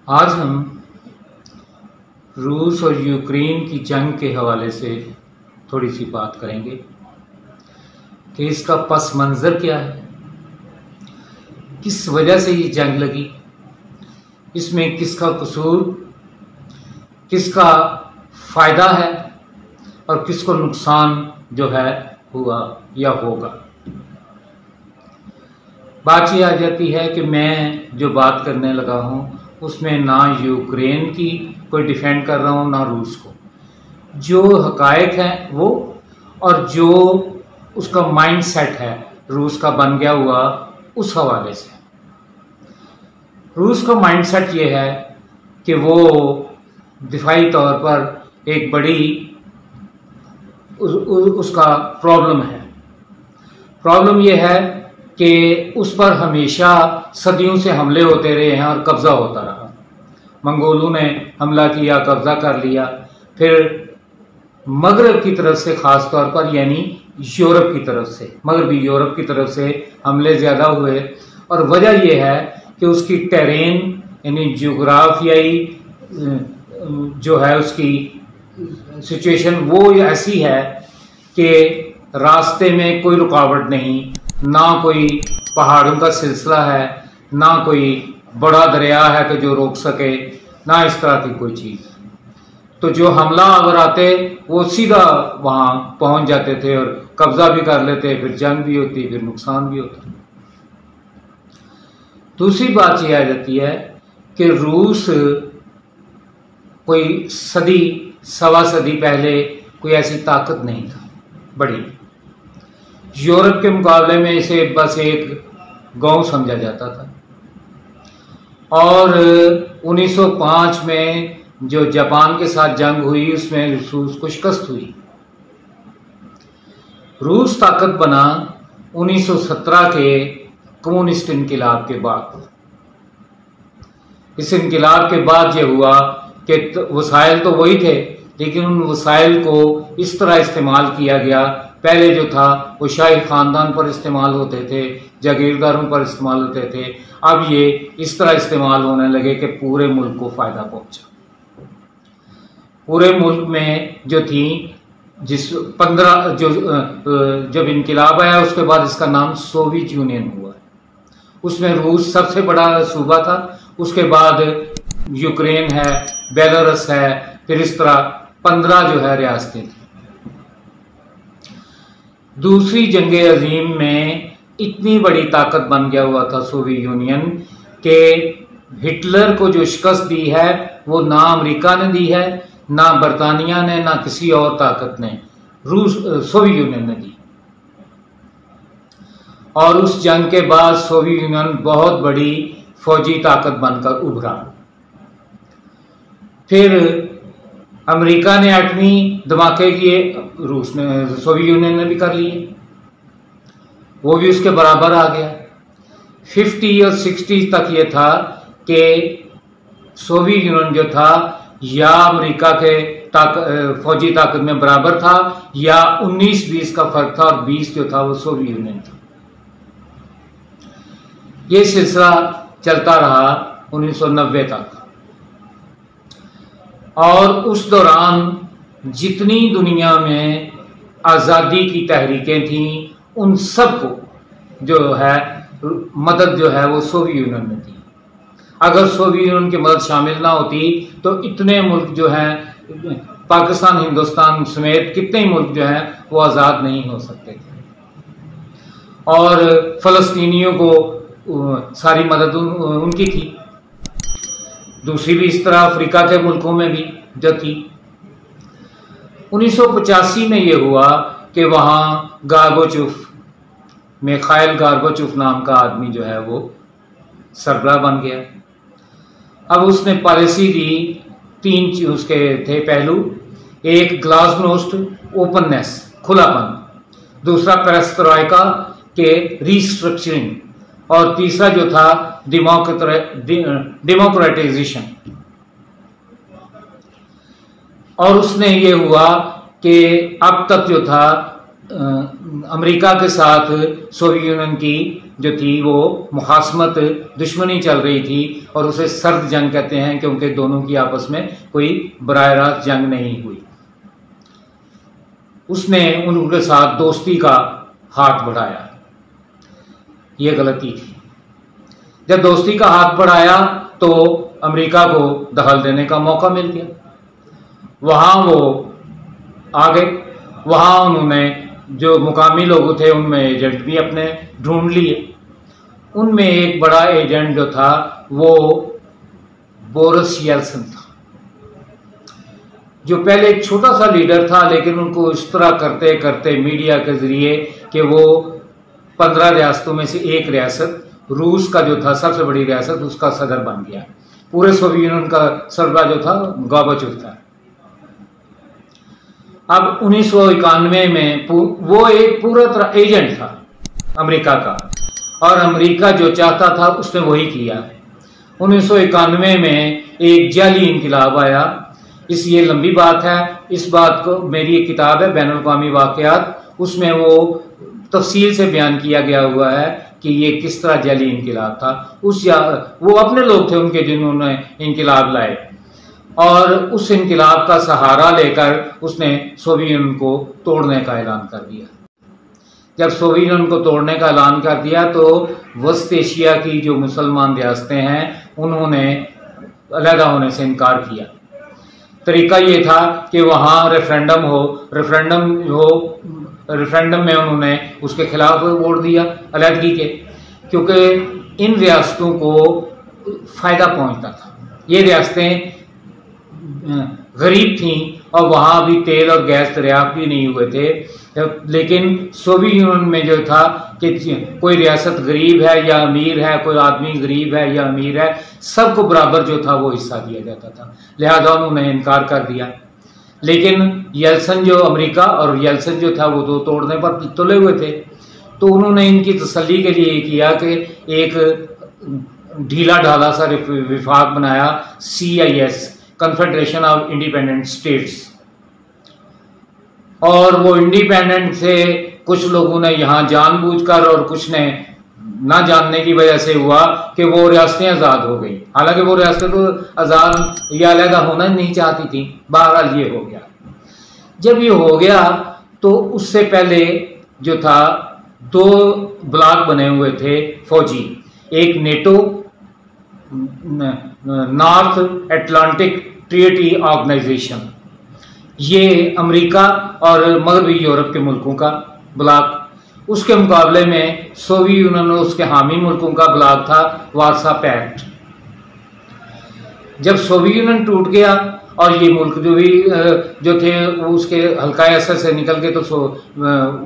आज हम रूस और यूक्रेन की जंग के हवाले से थोड़ी सी बात करेंगे कि इसका पस मंज़र क्या है, किस वजह से ये जंग लगी, इसमें किसका कसूर, किसका फ़ायदा है और किसको नुकसान जो है हुआ या होगा। बात ये आ जाती है कि मैं जो बात करने लगा हूँ उसमें ना यूक्रेन की कोई डिफेंड कर रहा हूँ ना रूस को। जो हकायक है वो और जो उसका माइंड सेट है रूस का बन गया हुआ, उस हवाले से रूस का माइंड सेट ये है कि वो दिफाई तौर पर एक बड़ी उसका प्रॉब्लम है। प्रॉब्लम ये है कि उस पर हमेशा सदियों से हमले होते रहे हैं और कब्जा होता रहा। मंगोलों ने हमला किया, कब्जा कर लिया, फिर मगरब की तरफ से ख़ास तौर पर यानी यूरोप की तरफ से, मगरबी यूरोप की तरफ से हमले ज़्यादा हुए। और वजह यह है कि उसकी टेरेन यानी जोग्राफियाई जो है उसकी सिचुएशन वो ऐसी है कि रास्ते में कोई रुकावट नहीं, ना कोई पहाड़ों का सिलसिला है, ना कोई बड़ा दरिया है कि जो रोक सके, ना इस तरह की कोई चीज़। तो जो हमला आवर आते वो सीधा वहाँ पहुँच जाते थे और कब्जा भी कर लेते, फिर जंग भी होती, फिर नुकसान भी होता। दूसरी बात यह आ जाती है कि रूस कोई सदी सवा सदी पहले कोई ऐसी ताकत नहीं था बड़ी। यूरोप के मुकाबले में इसे बस एक गांव समझा जाता था। और 1905 में जो जापान के साथ जंग हुई उसमें रूस को शिकस्त हुई। रूस ताकत बना 1917 के कम्युनिस्ट इनकलाब के बाद। इस इनकलाब के बाद ये हुआ कि वसाइल तो वही थे, लेकिन उन वसाइल को इस तरह इस्तेमाल किया गया। पहले जो था वो शाही ख़ानदान पर इस्तेमाल होते थे, जागीरदारों पर इस्तेमाल होते थे, अब ये इस तरह इस्तेमाल होने लगे कि पूरे मुल्क को फ़ायदा पहुंचा। पूरे मुल्क में जो थी जब इनकलाब आया उसके बाद इसका नाम सोवियत यूनियन हुआ। उसमें रूस सबसे बड़ा सूबा था, उसके बाद यूक्रेन है, बेलारूस है, फिर इस तरह 15 जो है रियासतें थी। दूसरी जंगे अजीम में इतनी बड़ी ताकत बन गया हुआ था सोवियत यूनियन कि हिटलर को जो शिकस्त दी है वो ना अमेरिका ने दी है, ना बरतानिया ने, ना किसी और ताकत ने, सोवियत यूनियन ने दी। और उस जंग के बाद सोवियत यूनियन बहुत बड़ी फौजी ताकत बनकर उभरा। फिर अमेरिका ने एटमी धमाके किए, रूस ने, सोवियत यूनियन ने भी कर लिए, वो भी उसके बराबर आ गया। 50 और 60 तक ये था कि सोवियत यूनियन जो था या अमेरिका के फौजी ताकत में बराबर था या 19-20 का फर्क था, और 20 जो था वो सोवियत यूनियन था। ये सिलसिला चलता रहा 1990 तक। और उस दौरान जितनी दुनिया में आज़ादी की तहरीकें थीं उन सबको जो है मदद जो है वो सोवियत यूनियन ने दी। अगर सोवियत यूनियन की मदद शामिल ना होती तो इतने मुल्क जो हैं, पाकिस्तान, हिंदुस्तान समेत कितने ही मुल्क जो हैं वो आज़ाद नहीं हो सकते थे। और फ़लस्तीनियों को सारी मदद उनकी थी। दूसरी भी इस तरह अफ्रीका के मुल्कों में भी जो थी। 1985 में ये हुआ कि वहाँ गार्बोचोफ, मिखाइल गार्बोचोफ नाम का आदमी जो है वो सरबराह बन गया। अब उसने पॉलिसी दी, 3 उसके थे पहलू। एक ग्लासनोस्ट, ओपननेस, खुलापन, दूसरा पेरेस्ट्रोइका के रिस्ट्रक्चरिंग, और तीसरा जो था डेमोक्रेटाइजेशन। और उसने ये हुआ कि अब तक जो था अमेरिका के साथ सोवियत यूनियन की जो थी वो मुखासमत दुश्मनी चल रही थी, और उसे सर्द जंग कहते हैं क्योंकि दोनों की आपस में कोई बराह रास्त जंग नहीं हुई। उसने उनके साथ दोस्ती का हाथ बढ़ाया, ये गलती थी। जब दोस्ती का हाथ बढ़ाया तो अमेरिका को दखल देने का मौका मिल गया, वहां वो आ गए। वहां उन्होंने जो मुकामी लोग थे उनमें एजेंट भी अपने ढूंढ लिए। उनमें एक बड़ा एजेंट जो था वो बोरिस येल्सिन था, जो पहले एक छोटा सा लीडर था, लेकिन उनको इस तरह करते करते मीडिया के जरिए कि वो 15 रियासतों में से एक रियासत, रूस का जो था सबसे बड़ी रियासत, उसका सदर बन गया। पूरे सोवियत यूनियन का सरबराह जो था गोर्बाचोव था। अब 1991 में वो एक पूरा तरह एजेंट था अमेरिका का, और अमेरिका जो चाहता था उसने वही किया। 1991 में एक जाली इनकलाब आया। ये लंबी बात है, इस बात को मेरी एक किताब है बैनुल अक़वामी वाक़यात, उसमें वो तफसील से बयान किया गया हुआ है कि ये किस तरह जाली इनकलाब था। वो अपने लोग थे उनके जिन्होंने इनकलाब लाए, और उस इनकलाब का सहारा लेकर उसने सोवियत यूनियन को तोड़ने का ऐलान कर दिया। जब सोवियत यूनियन को तोड़ने का ऐलान कर दिया तो वस्त एशिया की जो मुसलमान रियासतें हैं उन्होंने अलहदा होने से इनकार किया। तरीका ये था कि वहाँ रेफरेंडम हो, रेफरेंडम में उन्होंने उसके खिलाफ वोट दिया अलहदगी के, क्योंकि इन रियासतों को फायदा पहुंचता था। ये रियासतें गरीब थीं और वहाँ भी तेल और गैस दरियाफ्त भी नहीं हुए थे, लेकिन सोवियत यूनियन में जो था कि कोई रियासत गरीब है या अमीर है, कोई आदमी गरीब है या अमीर है, सबको बराबर जो था वो हिस्सा दिया जाता था। लिहाजा उन्होंने इनकार कर दिया। लेकिन येल्सिन जो अमेरिका और येल्सिन जो था वो तो तोड़ने पर तुले हुए थे, तो उन्होंने इनकी तसल्ली के लिए किया कि एक ढीला ढाला सा विफाक बनाया, CIS, confederation of independent states. और वो इंडिपेंडेंट से कुछ लोगों ने यहाँ जानबूझकर और कुछ ने ना जानने की वजह से हुआ कि वो रियासतें आज़ाद हो गई, हालांकि वो रियासतें तो आज़ाद या अलहदा होना नहीं चाहती थी। बहरहाल ये हो गया। जब ये हो गया तो उससे पहले जो था 2 ब्लॉक बने हुए थे फौजी, एक NATO, North Atlantic Treaty Organization, ये अमेरिका और मगरबी यूरोप के मुल्कों का ब्लॉक। उसके मुकाबले में सोवियत यूनियन और उसके हामी मुल्कों का ब्लॉक था वार्सा पैक्ट। जब सोवियत यूनियन टूट गया और ये मुल्क जो थे उसके हल्का असर से निकल के, तो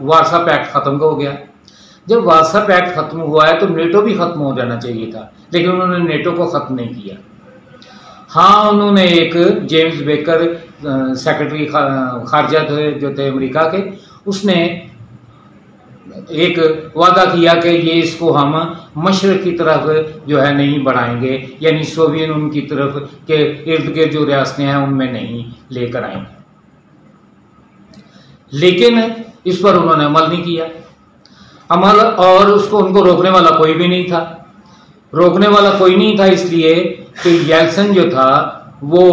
वार्सा पैक्ट खत्म हो गया। जब वार्सा पैक्ट खत्म हुआ है तो नेटो भी खत्म हो जाना चाहिए था, लेकिन उन्होंने नेटो को खत्म नहीं किया। हाँ, उन्होंने एक जेम्स बेकर सेक्रेटरी खारजा जो थे अमेरिका के, उसने एक वादा किया कि ये इसको हम मशरक की तरफ जो है नहीं बढ़ाएंगे, यानी सोवियत यूनियन की तरफ के इर्द गिर्द जो रियासतें हैं उनमें नहीं लेकर आएंगे। लेकिन इस पर उन्होंने अमल नहीं किया, और उनको रोकने वाला कोई भी नहीं था। रोकने वाला कोई नहीं था इसलिए कि येल्सिन जो था वो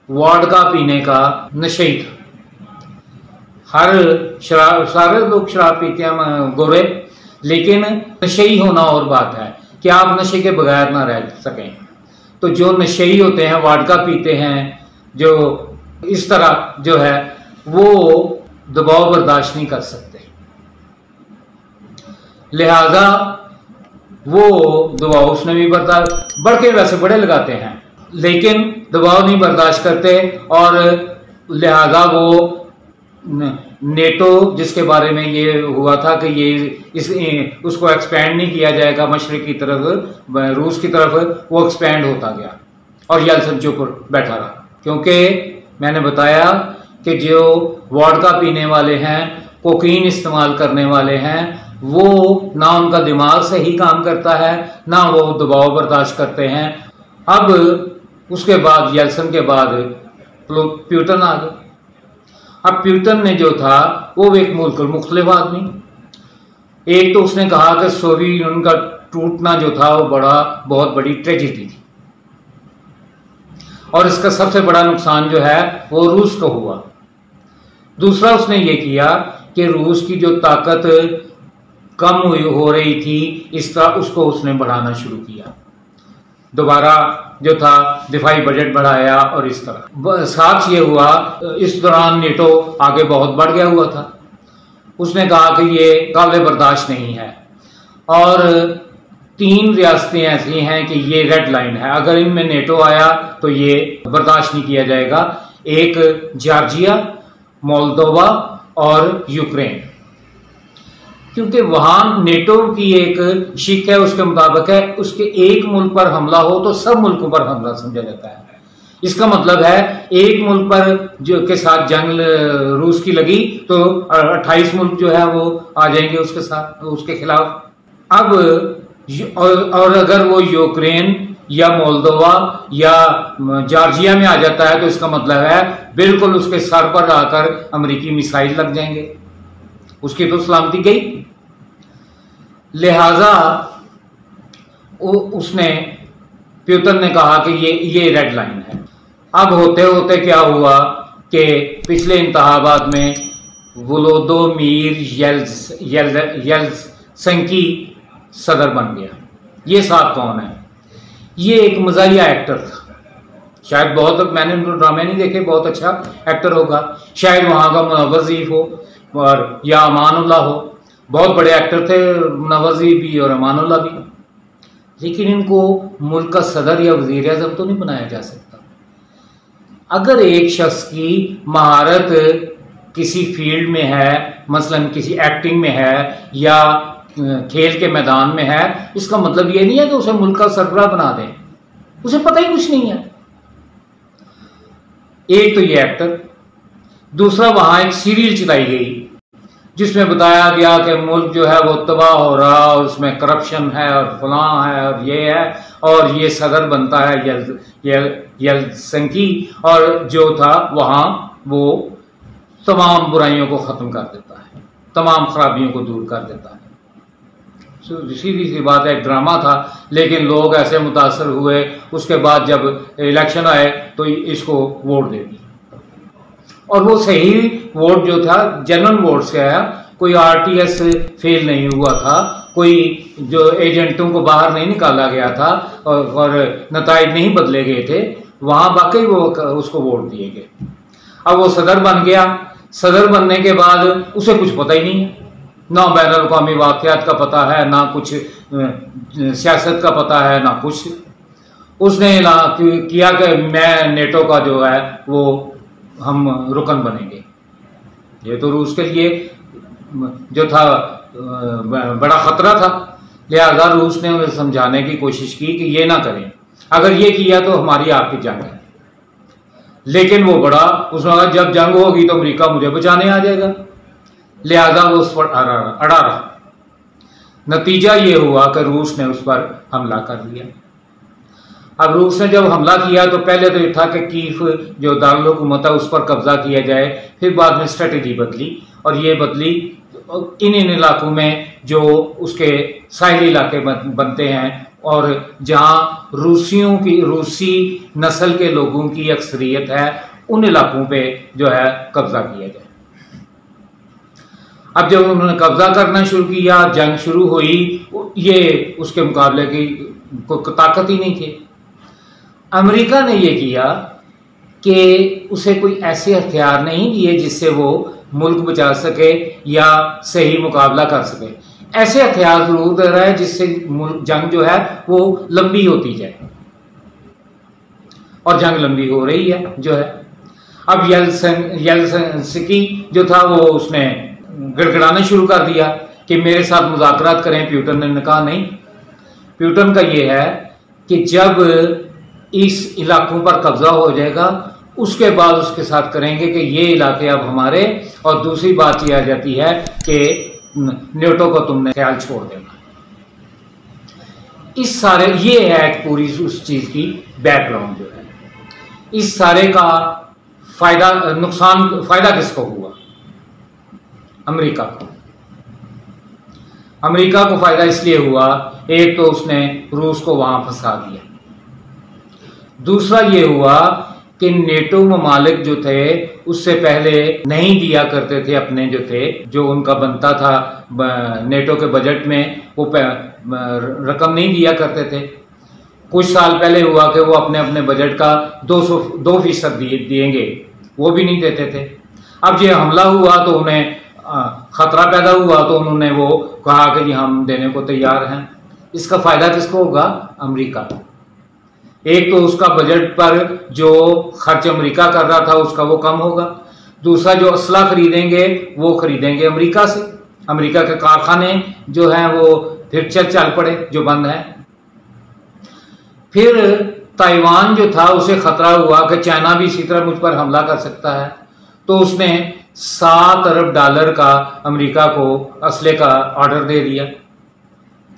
वोडका पीने का नशेई था। सारे लोग शराब पीते हैं गोरे, लेकिन नशेई होना और बात है कि आप नशे के बगैर ना रह सकें। तो जो नशेई होते हैं, वोडका पीते हैं, जो इस तरह जो है वो दबाव बर्दाश्त नहीं कर सकते, लिहाजा वो दबाव उसने भी बर्दाश्त, बढ़ के वैसे बड़े लगाते हैं लेकिन दबाव नहीं बर्दाश्त करते, और लिहाजा वो नेटो जिसके बारे में ये हुआ था कि ये उसको एक्सपैंड नहीं किया जाएगा मशरिक की तरफ, रूस की तरफ, वो एक्सपैंड होता गया और येल्सिन चुप बैठा रहा। क्योंकि मैंने बताया कि जो वोडका पीने वाले हैं, कोकीन इस्तेमाल करने वाले हैं, वो ना उनका दिमाग सही काम करता है, ना वो दबाव बर्दाश्त करते हैं। अब उसके बाद येल्सिन के बाद प्यूटन आ गए, अब प्यूटन ने जो था वो एक मुल्कुल मुख्तलिफ आदमी, एक तो उसने कहा कि सोवियत यूनियन का टूटना जो था वो बहुत बड़ी ट्रेजेडी थी और इसका सबसे बड़ा नुकसान जो है वो रूस को हुआ। दूसरा उसने ये किया कि रूस की जो ताकत कम हो रही थी इस तरह उसको उसने बढ़ाना शुरू किया, दोबारा जो था दिफाई बजट बढ़ाया और इस तरह साथ ये हुआ। इस दौरान नेटो आगे बहुत बढ़ गया हुआ था, उसने कहा कि ये काबिल बर्दाश्त नहीं है और 3 रियासतें ऐसी हैं कि ये रेड लाइन है, अगर इनमें नेटो आया तो ये बर्दाश्त नहीं किया जाएगा, एक जॉर्जिया, मोल्दोवा और यूक्रेन, क्योंकि वहां नेटो की एक शिक है, उसके मुताबिक है उसके एक मुल्क पर हमला हो तो सब मुल्कों पर हमला समझा जाता है। इसका मतलब है एक मुल्क पर जो के साथ जंग रूस की लगी तो 28 मुल्क जो है वो आ जाएंगे उसके साथ, उसके खिलाफ। अब और अगर वो यूक्रेन या मोल्दोवा या जॉर्जिया में आ जाता है तो इसका मतलब है बिल्कुल उसके सर पर आकर अमेरिकी मिसाइल लग जाएंगे, उसकी तो सलामती गई। लिहाजा उसने प्यूटन ने कहा कि ये रेड लाइन है। अब होते होते क्या हुआ कि पिछले इंतखाबात में वोलोदोमिर येल्त्सिन सदर बन गया। ये साहब कौन है? ये एक मज़ाहिया एक्टर था, शायद बहुत, मैंने ड्रामे नहीं देखे, बहुत अच्छा एक्टर होगा, शायद वहां का मुनव्वज़ीफ हो और या अमानुल्लाह हो, बहुत बड़े एक्टर थे मुनव्वज़ीफ भी और अमानुल्लाह भी, लेकिन इनको मुल्क का सदर या वज़ीर आज़म तो नहीं बनाया जा सकता। अगर एक शख्स की महारत किसी फील्ड में है, मसलन किसी एक्टिंग में है या खेल के मैदान में है, इसका मतलब ये नहीं है कि उसे मुल्क का सरबराह बना दें, उसे पता ही कुछ नहीं है। एक तो ये एक्टर, दूसरा वहां एक सीरियल चलाई गई जिसमें बताया गया कि मुल्क जो है वो तबाह हो रहा और उसमें करप्शन है और फलां है और ये है, और ये सदर बनता है येल्त्सिन और जो था वहां वो तमाम बुराइयों को खत्म कर देता है, तमाम खराबियों को दूर कर देता है। सीधी सी बात है, एक ड्रामा था, लेकिन लोग ऐसे मुतासर हुए, उसके बाद जब इलेक्शन आए तो इसको वोट दे दी और वो सही वोट जो था जनरल वोट से आया, कोई आरटीएस फेल नहीं हुआ था, कोई जो एजेंटों को बाहर नहीं निकाला गया था और नताइज नहीं बदले गए थे, वहां वाकई वो उसको वोट दिए गए। अब वो सदर बन गया, सदर बनने के बाद उसे कुछ पता ही नहीं है, ना बैनुल अक़वामी वाक़यात का पता है, ना कुछ सियासत का पता है, ना कुछ। उसने ऐलान किया कि मैं नेटो का जो है वो हम रुकन बनेंगे। ये तो रूस के लिए जो था बड़ा खतरा था, लिहाजा रूस ने उन्हें समझाने की कोशिश की कि ये ना करें, अगर ये किया तो हमारी आपकी जंग है। लेकिन वो बड़ा उसने कहा जब जंग होगी तो अमेरिका मुझे बचाने आ जाएगा, लिहाजा वो उस पर अड़ा रहा। नतीजा ये हुआ कि रूस ने उस पर हमला कर दिया। अब रूस ने जब हमला किया तो पहले तो ये था कि कीव जो दारुल हुकूमत है उस पर कब्जा किया जाए, फिर बाद में स्ट्रेटेजी बदली और ये बदली इन इलाकों में जो उसके साहिली इलाके बनते हैं और जहां रूसी नस्ल के लोगों की अक्सरियत है, उन इलाकों पे जो है कब्जा किया जाए। अब जब उन्होंने कब्जा करना शुरू किया, जंग शुरू हुई, ये उसके मुकाबले की कोई ताकत ही नहीं थी। अमेरिका ने यह किया कि उसे कोई ऐसे हथियार नहीं दिए जिससे वो मुल्क बचा सके या सही मुकाबला कर सके, ऐसे हथियार जरूर दे रहा है जिससे मुल्क जंग जो है वो लंबी होती जाए, और जंग लंबी हो रही है जो है। अब येल्त्सिन जो था वो उसने गड़गड़ाना शुरू कर दिया कि मेरे साथ मुज़ाकरात करें। प्यूटन ने कहा नहीं, प्यूटन का ये है कि जब इस इलाकों पर कब्जा हो जाएगा उसके बाद उसके साथ करेंगे कि ये इलाके अब हमारे, और दूसरी बात यह आ जाती है कि नेटो को तुमने ख्याल छोड़ देना। इस सारे ये है पूरी उस चीज की बैकग्राउंड जो है। इस सारे का फायदा किसको हुआ? अमेरिका को। अमेरिका को फायदा इसलिए हुआ, एक तो उसने रूस को वहां फंसा दिया, दूसरा ये हुआ कि नेटो ममालिक जो थे उससे पहले नहीं दिया करते थे अपने जो उनका बनता था नेटो के बजट में, वो रकम नहीं दिया करते थे। कुछ साल पहले हुआ कि वो अपने अपने बजट का 2% देंगे, वो भी नहीं देते थे। अब ये हमला हुआ तो उन्हें खतरा पैदा हुआ, तो उन्होंने वो कहा कि जी हम देने को तैयार हैं। इसका फायदा किसको होगा? अमेरिका को। एक तो उसका बजट पर जो खर्च अमेरिका कर रहा था उसका वो कम होगा, दूसरा जो असला खरीदेंगे वो खरीदेंगे अमेरिका से। अमेरिका के कारखाने जो हैं वो फिर चल पड़े, जो बंद हैं। फिर ताइवान जो था उसे खतरा हुआ कि चाइना भी इसी तरह मुझ पर हमला कर सकता है, तो उसने $7 अरब का अमेरिका को असले का ऑर्डर दे दिया।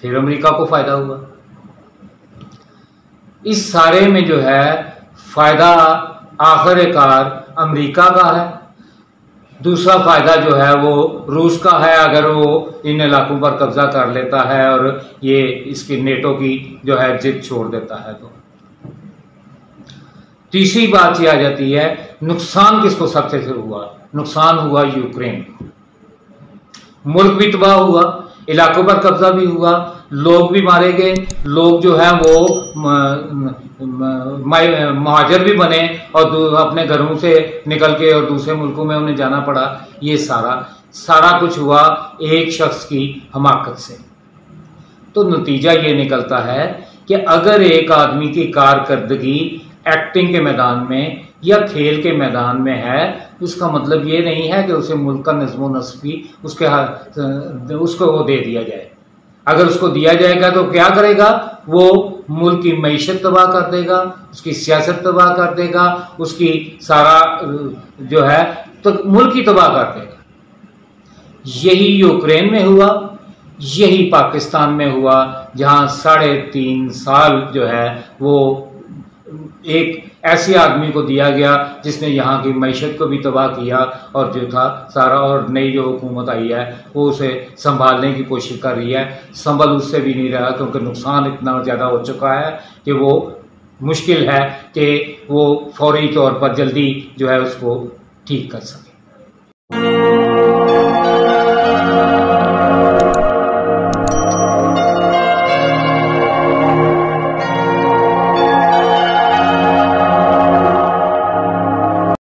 फिर अमेरिका को फायदा हुआ। इस सारे में जो है फायदा आखिरकार अमेरिका का है, दूसरा फायदा जो है वो रूस का है, अगर वो इन इलाकों पर कब्जा कर लेता है और ये इसकी नेटो की जो है जिद छोड़ देता है। तो तीसरी बात ये आ जाती है, नुकसान किसको सबसे हुआ? नुकसान हुआ यूक्रेन को। मुल्क भी तबाह हुआ, इलाकों पर कब्जा भी हुआ, लोग भी मारे गए, लोग जो है वो महाजर भी बने और अपने घरों से निकल के और दूसरे मुल्कों में उन्हें जाना पड़ा। ये सारा कुछ हुआ एक शख्स की हमाकत से। तो नतीजा ये निकलता है कि अगर एक आदमी की कारकर्दगी एक्टिंग के मैदान में या खेल के मैदान में है, उसका मतलब ये नहीं है कि उसे मुल्क का नज़्म व नस्ब भी उसको वो दे दिया जाए। अगर उसको दिया जाएगा तो क्या करेगा? वो मुल्क की मईशत तबाह कर देगा, उसकी सियासत तबाह कर देगा, उसकी सारा जो है तो मुल्क ही तबाह कर देगा। यही यूक्रेन में हुआ, यही पाकिस्तान में हुआ, जहां 3.5 साल जो है वो एक ऐसे आदमी को दिया गया जिसने यहाँ की मईशत को भी तबाह किया और जो था सारा, और नई जो हुकूमत आई है वो उसे संभालने की कोशिश कर रही है। संभल उससे भी नहीं रहा क्योंकि नुकसान इतना ज़्यादा हो चुका है कि वो मुश्किल है कि वो फौरी तौर पर जल्दी जो है उसको ठीक कर सके।